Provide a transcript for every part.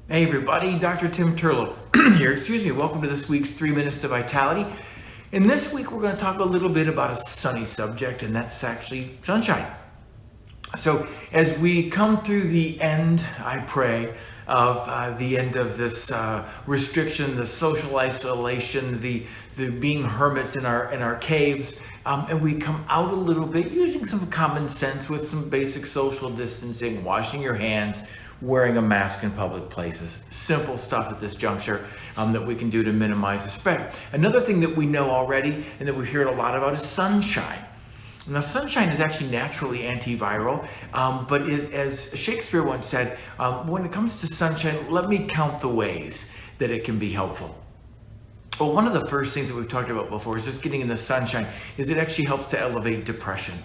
Hey everybody, Dr. Tim Terlep here. Welcome to this week's 3 Minutes to Vitality. And this week we're going to talk a little bit about a sunny subject, and that's actually sunshine. So as we come through the end, I pray, of the end of this restriction, the social isolation, the being hermits in our caves, and we come out a little bit using some common sense with some basic social distancing, washing your hands, wearing a mask in public places. Simple stuff at this juncture that we can do to minimize the spread. Another thing that we know already and that we've heard a lot about is sunshine. Now, sunshine is actually naturally antiviral, but as Shakespeare once said, when it comes to sunshine, let me count the ways that it can be helpful. Well, one of the first things that we've talked about before is just getting in the sunshine is it actually helps to elevate depression.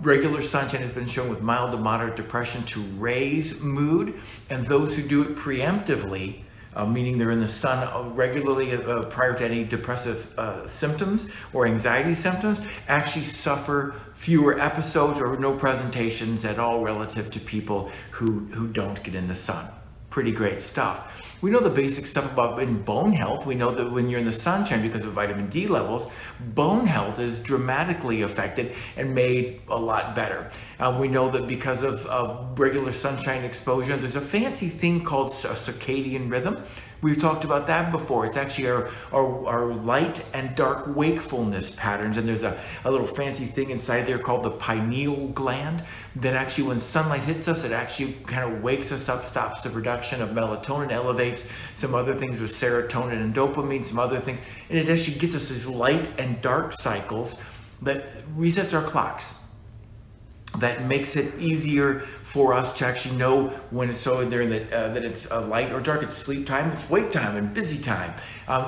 Regular sunshine has been shown with mild to moderate depression to raise mood, and those who do it preemptively, meaning they're in the sun regularly prior to any depressive symptoms or anxiety symptoms, actually suffer fewer episodes or no presentations at all relative to people who don't get in the sun. Pretty great stuff. We know the basic stuff about in bone health. We know that when you're in the sunshine, because of vitamin D levels, bone health is dramatically affected and made a lot better. We know that because of regular sunshine exposure, there's a fancy thing called circadian rhythm. We've talked about that before. It's actually our light and dark wakefulness patterns. And there's a little fancy thing inside there called the pineal gland that actually, when sunlight hits us, it actually kind of wakes us up, stops the production of melatonin, elevates some other things with serotonin and dopamine, some other things. And it actually gets us these light and dark cycles that resets our clocks. That makes it easier for us to actually know when it's that it's light or dark. It's sleep time, it's wake time, and busy time.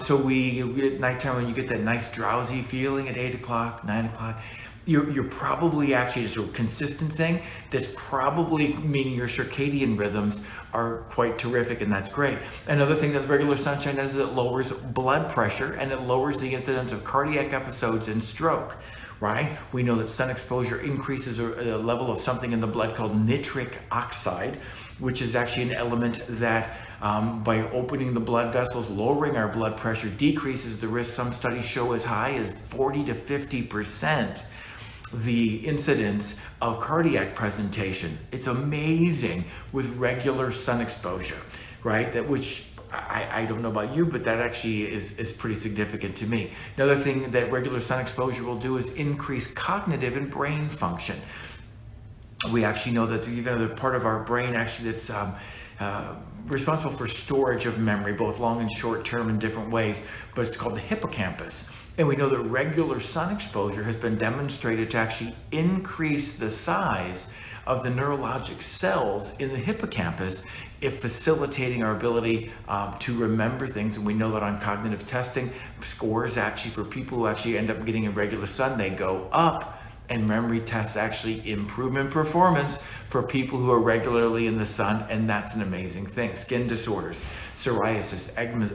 So we at nighttime, when you get that nice drowsy feeling at 8 o'clock, 9 o'clock, you're probably actually just a consistent thing. That's probably meaning your circadian rhythms are quite terrific, and that's great. Another thing that regular sunshine does is it lowers blood pressure and it lowers the incidence of cardiac episodes and stroke. Right? We know that sun exposure increases a level of something in the blood called nitric oxide, which is actually an element that by opening the blood vessels, lowering our blood pressure, decreases the risk. Some studies show as high as 40 to 50% the incidence of cardiac presentation. It's amazing with regular sun exposure, right? Which I don't know about you, but that actually is pretty significant to me. Another thing that regular sun exposure will do is increase cognitive and brain function. We actually know that even another part of our brain actually that's responsible for storage of memory, both long and short term in different ways, but it's called the hippocampus. And we know that regular sun exposure has been demonstrated to actually increase the size of the neurologic cells in the hippocampus, if facilitating our ability to remember things. And we know that on cognitive testing, scores actually for people who actually end up getting a regular sun, they go up, and memory tests actually improve in performance for people who are regularly in the sun, and that's an amazing thing. Skin disorders, psoriasis,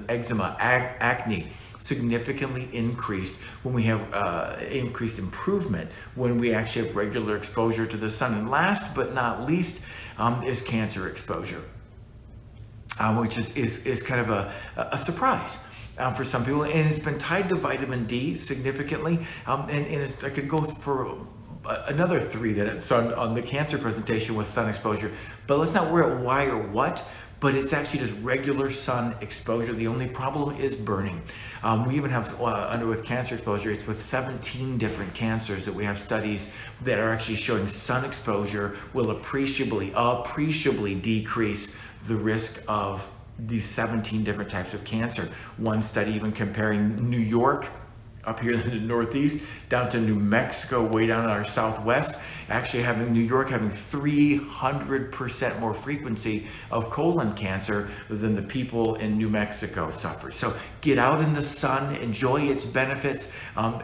eczema, acne, significantly increased when we have increased improvement when we actually have regular exposure to the sun. And last but not least is cancer exposure, which is kind of a surprise for some people, and it's been tied to vitamin D significantly. And I could go for another 3 minutes on the cancer presentation with sun exposure, but let's not worry about why or what. But it's actually just regular sun exposure. The only problem is burning. We even have, with cancer exposure, it's with 17 different cancers that we have studies that are actually showing sun exposure will appreciably decrease the risk of these 17 different types of cancer. One study even comparing New York up here in the Northeast down to New Mexico, way down in our Southwest, actually having New York having 300% more frequency of colon cancer than the people in New Mexico suffer. So get out in the sun, enjoy its benefits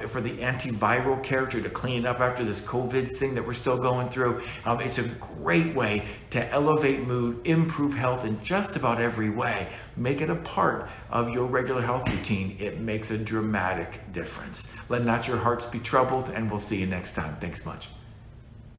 for the antiviral character to clean up after this COVID thing that we're still going through. It's a great way to elevate mood, improve health in just about every way. Make it a part of your regular health routine. It makes a dramatic difference. Let not your hearts be troubled, and we'll see you next time. Thanks much.